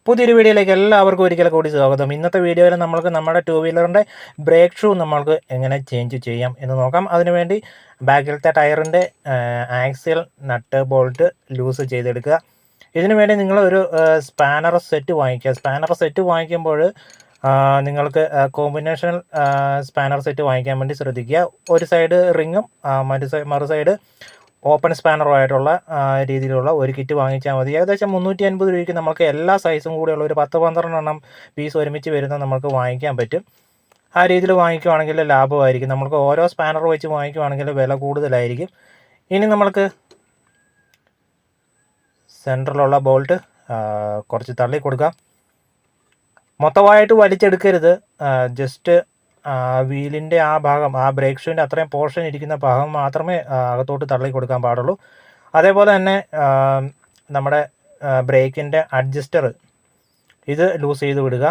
പുതിയൊരു വീഡിയോയിലേക്ക് എല്ലാവർക്കും ഒരിക്കൽ കൂടി സ്വാഗതം. ഇന്നത്തെ വീഡിയോയിൽ നമ്മൾക്ക് നമ്മുടെ ടൂ വീലറിൻ്റെ ബ്രേക്ക് ഷൂ നമ്മൾക്ക് എങ്ങനെ ചേഞ്ച് ചെയ്യാം എന്ന് നോക്കാം. അതിനുവേണ്ടി ബാക്കിലത്തെ ടയറിൻ്റെ ആക്സിൽ നട്ട് ബോൾട്ട് ലൂസ് ചെയ്തെടുക്കുക. ഇതിനു വേണ്ടി നിങ്ങൾ ഒരു സ്പാനർ സെറ്റ് വാങ്ങിക്കുക. സ്പാനർ സെറ്റ് വാങ്ങിക്കുമ്പോൾ നിങ്ങൾക്ക് കോമ്പിനേഷൻ സ്പാനർ സെറ്റ് വാങ്ങിക്കാൻ വേണ്ടി ശ്രദ്ധിക്കുക. ഒരു സൈഡ് റിങ്ങും മറു സൈഡ് ഓപ്പൺ സ്പാനറുമായിട്ടുള്ള രീതിയിലുള്ള ഒരു കിറ്റ് വാങ്ങിച്ചാൽ മതി. ഏകദേശം 350 രൂപയ്ക്ക് നമുക്ക് എല്ലാ സൈസും കൂടെയുള്ള ഒരു 10-12 എണ്ണം പീസ് ഒരുമിച്ച് വരുന്ന നമുക്ക് വാങ്ങിക്കാൻ പറ്റും. ആ രീതിയിൽ വാങ്ങിക്കുവാണെങ്കിൽ ലാഭമായിരിക്കും. നമുക്ക് ഓരോ സ്പാനർ വെച്ച് വാങ്ങിക്കുവാണെങ്കിൽ വില കൂടുതലായിരിക്കും. ഇനി നമ്മൾക്ക് സെൻറ്ററിലുള്ള ബോൾട്ട് കുറച്ച് തള്ളി കൊടുക്കാം. മൊത്തമായിട്ട് വലിച്ചെടുക്കരുത്. ജസ്റ്റ് വീലിൻ്റെ ആ ഭാഗം, ആ ബ്രേക്ക് ഷൂവിൻ്റെ അത്രയും പോർഷൻ ഇരിക്കുന്ന ഭാഗം മാത്രമേ അകത്തോട്ട് തള്ളി കൊടുക്കാൻ പാടുള്ളൂ. അതേപോലെ തന്നെ നമ്മുടെ ബ്രേക്കിൻ്റെ അഡ്ജസ്റ്റർ ഇത് ലൂസ് ചെയ്ത് വിടുക,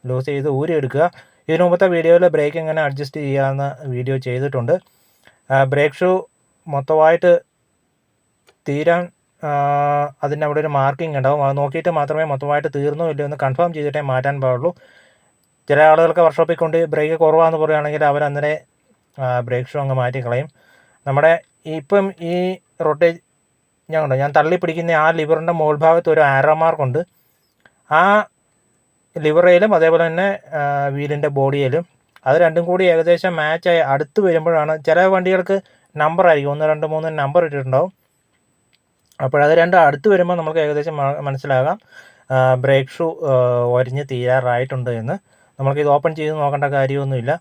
ലൂസ് ചെയ്ത് ഊരിയെടുക്കുക. ഇതിനു മുമ്പത്തെ വീഡിയോയിൽ ബ്രേക്ക് എങ്ങനെ അഡ്ജസ്റ്റ് ചെയ്യാമെന്ന് വീഡിയോ ചെയ്തിട്ടുണ്ട്. ബ്രേക്ക് ഷൂ മൊത്തമായിട്ട് തീരാൻ അതിൻ്റെ അവിടെ ഒരു മാർക്കിംഗ് ഉണ്ടാവും. അത് നോക്കിയിട്ട് മാത്രമേ മൊത്തമായിട്ട് തീർന്നോ ഇല്ലയോ എന്ന് കൺഫേം ചെയ്തിട്ടേ മാറ്റാൻ പാടുള്ളൂ. ചില ആളുകൾക്ക് വർക്ക്ഷോപ്പിൽ കൊണ്ട് ബ്രേക്ക് കുറവാണെന്ന് പറയുകയാണെങ്കിൽ അവരന്നേരെ ബ്രേക്ക് ഷൂ അങ്ങ് മാറ്റിക്കളയും. നമ്മുടെ ഇപ്പം ഈ ഞാൻ തള്ളി പിടിക്കുന്ന ആ ലിവറിൻ്റെ മുകൾ ഭാഗത്ത് ഒരു ആരോ മാർക്കുണ്ട്. ആ ലിവറയിലും അതേപോലെ തന്നെ വീലിൻ്റെ ബോഡിയിലും അത് രണ്ടും കൂടി ഏകദേശം മാച്ചായി അടുത്ത് വരുമ്പോഴാണ്, ചില വണ്ടികൾക്ക് നമ്പർ ആയിരിക്കും 1, 2, 3 നമ്പർ ഇട്ടിട്ടുണ്ടാവും. അപ്പോഴത് രണ്ടും അടുത്ത് വരുമ്പോൾ നമുക്ക് ഏകദേശം മനസ്സിലാകാം ബ്രേക്ക് ഷൂ ഒരിഞ്ഞ് തീരാറായിട്ടുണ്ട് എന്ന്. നമ്മൾക്കിത് ഓപ്പൺ ചെയ്ത് നോക്കേണ്ട കാര്യമൊന്നുമില്ല.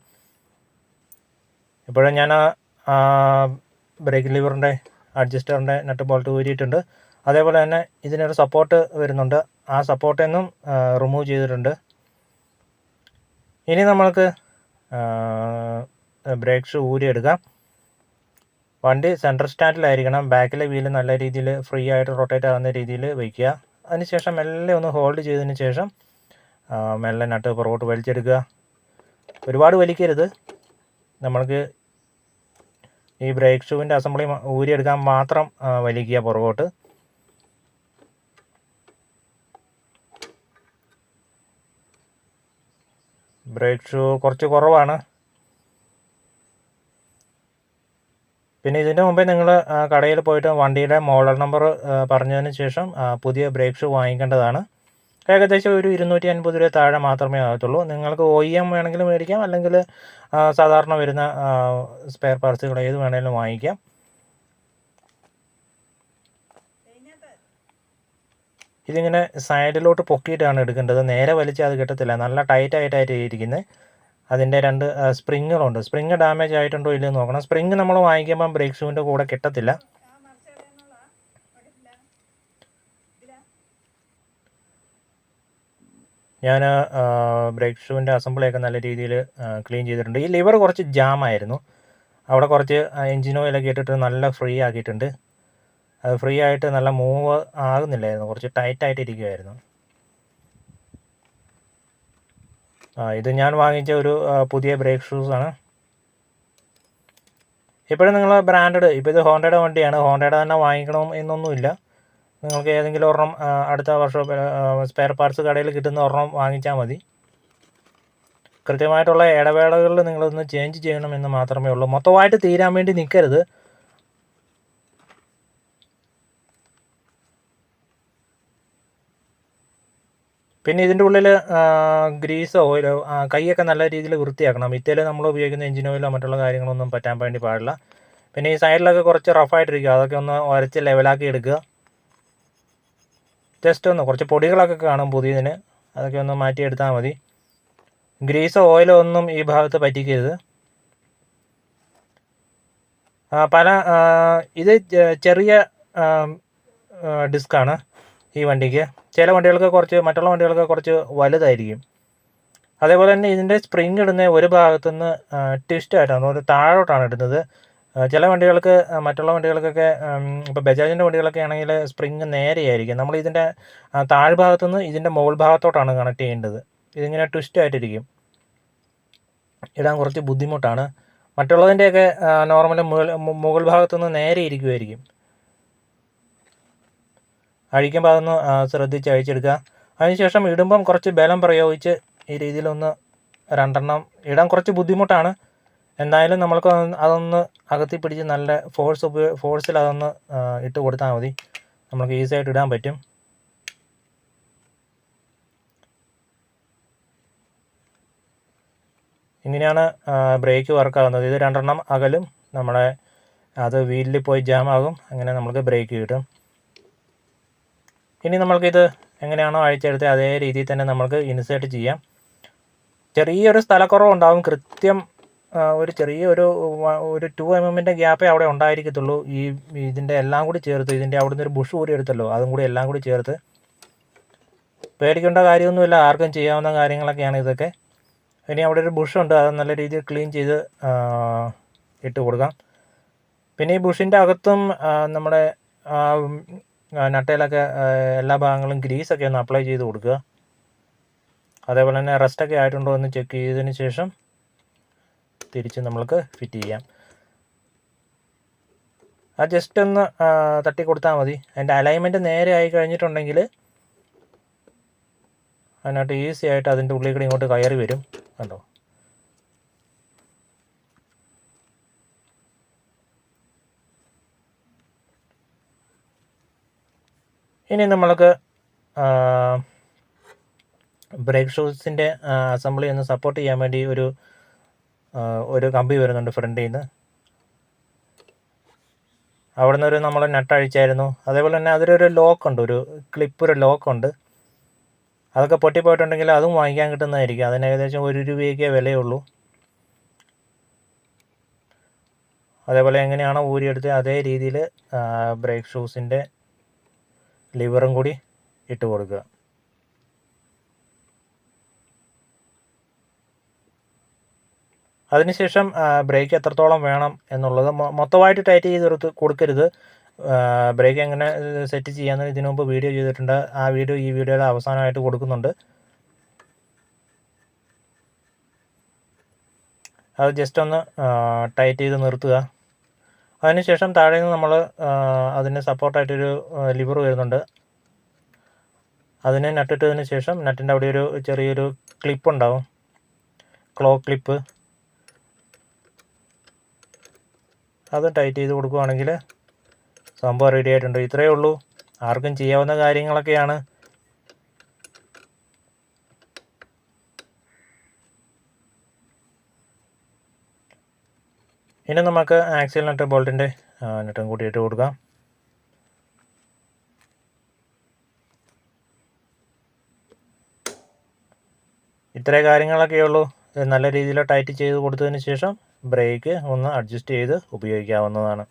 ഇപ്പോഴും ഞാൻ ബ്രേക്ക് ലിവറിൻ്റെ അഡ്ജസ്റ്ററിൻ്റെ നട്ട് ബോൾട്ട് ഊരിയിട്ടുണ്ട്. അതേപോലെ തന്നെ ഇതിനൊരു സപ്പോർട്ട് വരുന്നുണ്ട്. ആ സപ്പോർട്ടിൽ നിന്നും റിമൂവ് ചെയ്തിട്ടുണ്ട്. ഇനി നമ്മൾക്ക് ബ്രേക്ക് ഷൂ ഊരിയെടുക്കാം. വണ്ടി സെൻട്രൽ സ്റ്റാൻഡിലായിരിക്കണം. ബാക്കിലെ വീല് നല്ല രീതിയിൽ ഫ്രീ ആയിട്ട് റൊട്ടേറ്റ് ആകുന്ന രീതിയിൽ വയ്ക്കുക. അതിനുശേഷം മെല്ലെ ഒന്ന് ഹോൾഡ് ചെയ്തതിന് ശേഷം മെല്ലെ നട്ട് പുറകോട്ട് വലിച്ചെടുക്കുക. ഒരുപാട് വലിക്കരുത്. നമ്മൾക്ക് ഈ ബ്രേക്ക് ഷൂവിൻ്റെ അസംബ്ലി ഊരിയെടുക്കാൻ മാത്രം വലിക്കുക പുറകോട്ട്. ബ്രേക്ക് ഷൂ കുറച്ച് കുറവാണ്. പിന്നെ ഇതിൻ്റെ മുമ്പേ നിങ്ങൾ കടയിൽ പോയിട്ട് വണ്ടിയുടെ മോഡൽ നമ്പർ പറഞ്ഞതിന് ശേഷം പുതിയ ബ്രേക്ക് ഷൂ വാങ്ങിക്കേണ്ടതാണ്. ഏകദേശം ഒരു 250 രൂപ താഴെ മാത്രമേ ആകത്തുള്ളൂ. നിങ്ങൾക്ക് OEM വേണമെങ്കിലും മേടിക്കാം, അല്ലെങ്കിൽ സാധാരണ വരുന്ന സ്പെയർ പാർട്സുകൾ ഏത് വേണമെങ്കിലും വാങ്ങിക്കാം. ഇതിങ്ങനെ സൈഡിലോട്ട് പൊക്കിയിട്ടാണ് എടുക്കേണ്ടത്. നേരെ വലിച്ചാൽ അത് കിട്ടത്തില്ല. നല്ല ടൈറ്റായിട്ടായിട്ട് ഇരിക്കുന്നത്. അതിൻ്റെ 2 സ്പ്രിങ്ങുകളുണ്ട്. സ്പ്രിങ് ഡാമേജ് ആയിട്ടുണ്ടോ ഇല്ലയോ നോക്കണം. സ്പ്രിങ് നമ്മൾ വാങ്ങിക്കുമ്പം ബ്രേക്ക് ഷൂവിൻ്റെ കൂടെ കിട്ടത്തില്ല. ഞാൻ ബ്രേക്ക് ഷൂവിൻ്റെ അസംബ്ലിയൊക്കെ നല്ല രീതിയിൽ ക്ലീൻ ചെയ്തിട്ടുണ്ട്. ഈ ലിവർ കുറച്ച് ജാമായിരുന്നു. അവിടെ കുറച്ച് എൻജിൻ ഓയിലൊക്കെ ഇട്ടിട്ട് നല്ല ഫ്രീ ആക്കിയിട്ടുണ്ട്. അത് ഫ്രീ ആയിട്ട് നല്ല മൂവ് ആകുന്നില്ലായിരുന്നു. കുറച്ച് ടൈറ്റായിട്ട് ഇരിക്കുമായിരുന്നു. ഇത് ഞാൻ വാങ്ങിച്ച ഒരു പുതിയ ബ്രേക്ക് ഷൂസാണ്. ഇപ്പോഴും നിങ്ങൾ ബ്രാൻഡഡ്, ഇപ്പോൾ ഇത് ഹോണ്ടയുടെ വണ്ടിയാണ്, ഹോണ്ടയുടെ തന്നെ വാങ്ങിക്കണം എന്നൊന്നുമില്ല. നിങ്ങൾക്ക് ഏതെങ്കിലും ഒരെണ്ണം അടുത്ത വർഷം സ്പെയർ പാർട്സ് കടയിൽ കിട്ടുന്ന ഒരെണ്ണം വാങ്ങിച്ചാൽ മതി. കൃത്യമായിട്ടുള്ള ഇടവേളകളിൽ നിങ്ങളൊന്ന് ചേഞ്ച് ചെയ്യണമെന്ന് മാത്രമേ ഉള്ളൂ. മൊത്തമായിട്ട് തീരാൻ വേണ്ടി നിൽക്കരുത്. പിന്നെ ഇതിൻ്റെ ഉള്ളിൽ ഗ്രീസോ ഓയിലോ, കൈയൊക്കെ നല്ല രീതിയിൽ വൃത്തിയാക്കണം. ഇത്തേൽ നമ്മൾ ഉപയോഗിക്കുന്ന എഞ്ചിൻ ഓയിലോ മറ്റുള്ള കാര്യങ്ങളൊന്നും പറ്റാൻ വേണ്ടി പാടില്ല. പിന്നെ ഈ സൈഡിലൊക്കെ കുറച്ച് റഫായിട്ടിരിക്കുക, അതൊക്കെ ഒന്ന് ഉരച്ച് ലെവലാക്കി എടുക്കുക. ജസ്റ്റ് ഒന്ന് കുറച്ച് പൊടികളൊക്കെ കാണും പുതിയതിന്, അതൊക്കെ ഒന്ന് മാറ്റിയെടുത്താൽ മതി. ഗ്രീസോ ഓയിലോ ഒന്നും ഈ ഭാഗത്ത് പറ്റിക്കരുത്. ഇത് ചെറിയ ഡിസ്ക്കാണ് ഈ വണ്ടിക്ക്. ചില വണ്ടികൾക്ക് മറ്റുള്ള വണ്ടികൾക്ക് കുറച്ച് വലുതായിരിക്കും. അതേപോലെ തന്നെ ഇതിൻ്റെ സ്പ്രിങ് ഇടുന്ന ഒരു ഭാഗത്തുനിന്ന് ട്വിസ്റ്റ് ആയിട്ടാണ്, ഒരു താഴോട്ടാണ് ഇടുന്നത്. ചില വണ്ടികൾക്ക്, മറ്റുള്ള വണ്ടികൾക്കൊക്കെ, ഇപ്പോൾ ബജാജിൻ്റെ വണ്ടികളൊക്കെ ആണെങ്കിൽ സ്പ്രിങ് നേരെയായിരിക്കും. നമ്മൾ ഇതിൻ്റെ താഴ്ഭാഗത്തുനിന്ന് ഇതിൻ്റെ മുകൾ ഭാഗത്തോട്ടാണ് കണക്ട് ചെയ്യേണ്ടത്. ഇതിങ്ങനെ ട്വിസ്റ്റ് ആയിട്ടിരിക്കും. ഇടാൻ കുറച്ച് ബുദ്ധിമുട്ടാണ്. മറ്റുള്ളതിൻ്റെയൊക്കെ നോർമൽ മുകൾ ഭാഗത്തുനിന്ന് നേരെ ഇരിക്കുമായിരിക്കും. അഴിക്കുമ്പോൾ അതൊന്ന് ശ്രദ്ധിച്ച് അഴിച്ചെടുക്കുക. അതിനുശേഷം ഇടുമ്പം കുറച്ച് ബലം പ്രയോഗിച്ച് ഈ രീതിയിലൊന്ന് 2 ഇടാൻ കുറച്ച് ബുദ്ധിമുട്ടാണ്. എന്തായാലും നമ്മൾക്ക് അതൊന്ന് അകത്തി പിടിച്ച് നല്ല ഫോഴ്സിൽ അതൊന്ന് ഇട്ട് കൊടുത്താൽ മതി. നമുക്ക് ഈസി ആയിട്ട് ഇടാൻ പറ്റും. ഇങ്ങനെയാണ് ബ്രേക്ക് വർക്കാകുന്നത്. ഇത് 2 അകലും നമ്മളെ അത് വീലിൽ പോയി ജാമാകും. അങ്ങനെ നമുക്ക് ബ്രേക്ക് കിട്ടും. ഇനി നമ്മൾക്കിത് എങ്ങനെയാണോ അഴിച്ചെടുത്തത് അതേ രീതിയിൽ തന്നെ നമുക്ക് ഇൻസേർട്ട് ചെയ്യാം. ചെറിയൊരു സ്ഥലക്കുറവുണ്ടാകും. കൃത്യം ഒരു ചെറിയൊരു 2 mm ഗ്യാപ്പേ അവിടെ ഉണ്ടായിരിക്കത്തുള്ളൂ. ഇതിൻ്റെ എല്ലാം കൂടി ചേർത്ത് ഇതിൻ്റെ അവിടെ നിന്ന് ഒരു ബുഷ് കൂടി എടുത്തല്ലോ, അതും കൂടി എല്ലാം കൂടി ചേർത്ത്. പേടിക്കേണ്ട കാര്യമൊന്നുമില്ല, ആർക്കും ചെയ്യാവുന്ന കാര്യങ്ങളൊക്കെയാണ് ഇതൊക്കെ. ഇനി അവിടെ ഒരു ബുഷുണ്ട്, അത് നല്ല രീതിയിൽ ക്ലീൻ ചെയ്ത് ഇട്ട് കൊടുക്കാം. പിന്നെ ഈ ബുഷിൻ്റെ അകത്തും നമ്മുടെ നട്ടയിലൊക്കെ എല്ലാ ഭാഗങ്ങളും ഗ്രീസൊക്കെ ഒന്ന് അപ്ലൈ ചെയ്ത് കൊടുക്കുക. അതേപോലെ തന്നെ റസ്റ്റൊക്കെ ആയിട്ടുണ്ടോ എന്ന് ചെക്ക് ചെയ്തതിന് ശേഷം തിരിച്ച് നമ്മൾക്ക് ഫിറ്റ് ചെയ്യാം. അത് ജസ്റ്റ് ഒന്ന് തട്ടി കൊടുത്താൽ മതി. അതിൻ്റെ അലൈൻമെൻറ്റ് നേരെ ആയി കഴിഞ്ഞിട്ടുണ്ടെങ്കിൽ അതിനകത്ത് ഈസി ആയിട്ട് അതിൻ്റെ ഉള്ളിൽ കൂടി ഇങ്ങോട്ട് കയറി വരും. കണ്ടോ? ഇനി നമ്മൾക്ക് ബ്രേക്ക് ഷൂസിൻ്റെ അസംബ്ലി ഒന്ന് സപ്പോർട്ട് ചെയ്യാൻ വേണ്ടി ഒരു കമ്പി വരുന്നുണ്ട് ഫ്രണ്ടിൽ നിന്ന്. അവിടെ നിന്ന് നമ്മൾ നട്ട് അഴിച്ചായിരുന്നു. അതേപോലെ തന്നെ അതിലൊരു ലോക്കുണ്ട്, ഒരു ലോക്കുണ്ട്. അതൊക്കെ പൊട്ടിപ്പോയിട്ടുണ്ടെങ്കിൽ അതും വാങ്ങിക്കാൻ കിട്ടുന്നതായിരിക്കും. അതിന് ഏകദേശം 1 രൂപയൊക്കെ വിലയുള്ളൂ. അതേപോലെ എങ്ങനെയാണോ ഊരിയെടുത്ത് അതേ രീതിയിൽ ബ്രേക്ക് ഷൂസിൻ്റെ ലിവറും കൂടി ഇട്ട് കൊടുക്കുക. അതിനുശേഷം ബ്രേക്ക് എത്രത്തോളം വേണം എന്നുള്ളത് മൊത്തമായിട്ട് ടൈറ്റ് ചെയ്ത് കൊടുക്കരുത്. ബ്രേക്ക് എങ്ങനെ സെറ്റ് ചെയ്യാമെന്ന് ഇതിനു മുമ്പ് വീഡിയോ ചെയ്തിട്ടുണ്ട്. ആ വീഡിയോ ഈ വീഡിയോയുടെ അവസാനമായിട്ട് കൊടുക്കുന്നുണ്ട്. അത് ജസ്റ്റ് ഒന്ന് ടൈറ്റ് ചെയ്ത് നിർത്തുക. അതിനുശേഷം താഴെ നിന്ന് നമ്മൾ അതിന് സപ്പോർട്ടായിട്ടൊരു ലിവർ വരുന്നുണ്ട്. അതിനെ നട്ടിട്ടതിന് ശേഷം നട്ടിൻ്റെ അവിടെ ഒരു ചെറിയൊരു ക്ലിപ്പ് ഉണ്ടാവും, ക്ലോ ക്ലിപ്പ്. അത് ടൈറ്റ് ചെയ്ത് കൊടുക്കുകയാണെങ്കിൽ സംഭവം റെഡി ആയിട്ടുണ്ട്. ഇത്രയേ ഉള്ളൂ, ആർക്കും ചെയ്യാവുന്ന കാര്യങ്ങളൊക്കെയാണ്. ഇനി നമുക്ക് ആക്സിൽ നട്ട് ബോൾട്ടിൻ്റെ നട്ടും കൂടി ഇട്ട് കൊടുക്കാം. ഇത്രയും കാര്യങ്ങളൊക്കെ ഉള്ളൂ. നല്ല രീതിയിൽ ടൈറ്റ് ചെയ്ത് കൊടുത്തതിന് ശേഷം ബ്രേക്ക് ഒന്ന് അഡ്ജസ്റ്റ് ചെയ്ത് ഉപയോഗിക്കാവുന്നതാണ്.